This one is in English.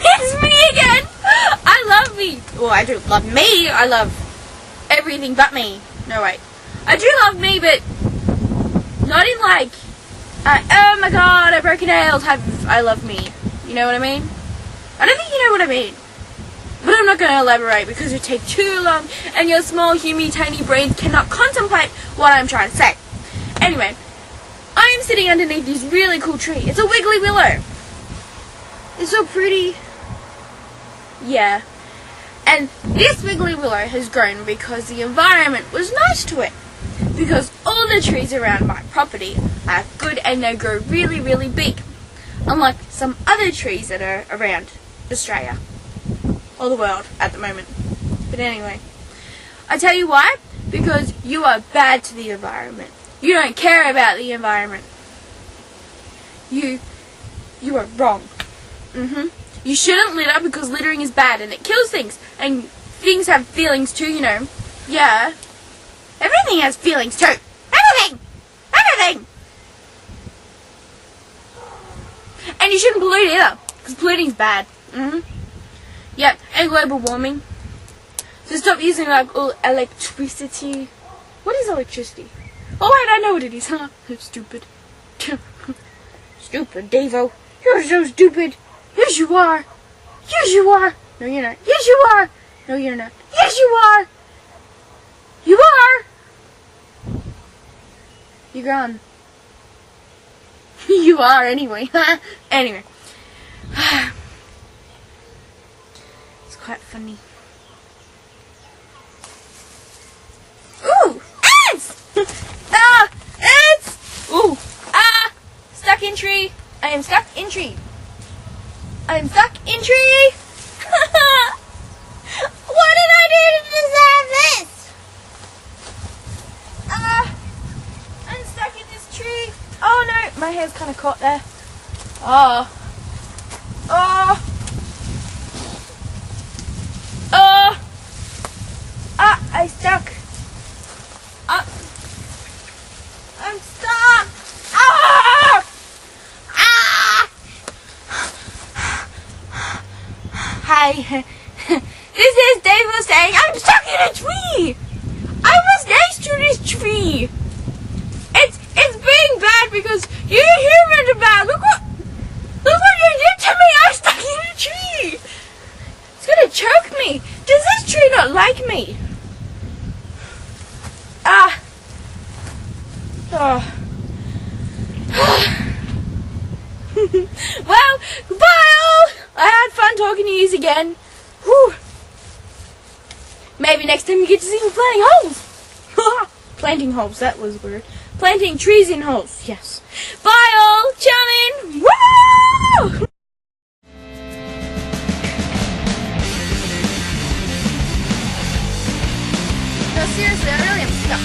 It's me again! I love me! Well, I do love me. I love everything but me. No, wait. I do love me, but not in like, oh my god, I broke a nail type of I love me. You know what I mean? I don't think you know what I mean. But I'm not going to elaborate because it would take too long and your small, humy, tiny brains cannot contemplate what I'm trying to say. Anyway, I am sitting underneath this really cool tree. It's a wiggly willow. It's so pretty. Yeah. And this wiggly willow has grown because the environment was nice to it. Because all the trees around my property are good and they grow really, really big. Unlike some other trees that are around Australia. Or the world at the moment. But anyway. I tell you why? Because you are bad to the environment. You don't care about the environment. You are wrong. You shouldn't litter because littering is bad and it kills things. And things have feelings too, you know. Yeah. Everything has feelings too. Everything! Everything! And you shouldn't pollute either. Because polluting is bad. Yep. And global warming. So stop using like all electricity. What is electricity? Oh wait, I know what it is, huh? Stupid. Stupid, Davo. You're so stupid. Yes, you are. Yes, you are. No, you're not. Yes, you are. No, you're not. Yes, you are. You are. You're gone. You are anyway. Anyway. It's quite funny. Ooh! Ants! Ah! Ants! Ooh! Ah! Stuck in tree. I am stuck in tree. I'm stuck in tree. What did I do to deserve this? I'm stuck in this tree. Oh no, my hair's kind of caught there. Oh. Oh. Oh. Ah, I stuck. I'm stuck. Ah! Ah! Hi. This is Davo saying I'm stuck in a tree. I was next to this tree. It's being bad because you humans are bad. Look what you did to me. I'm stuck in a tree. It's gonna choke me. Does this tree not like me? Ah. Oh. Well, goodbye all. I had fun talking to you again. Whew. Maybe next time you get to see me planting holes. Planting holes, that was weird. Planting trees in holes, yes. Bye all, chillin'. Woo! No, seriously, I really am stuck.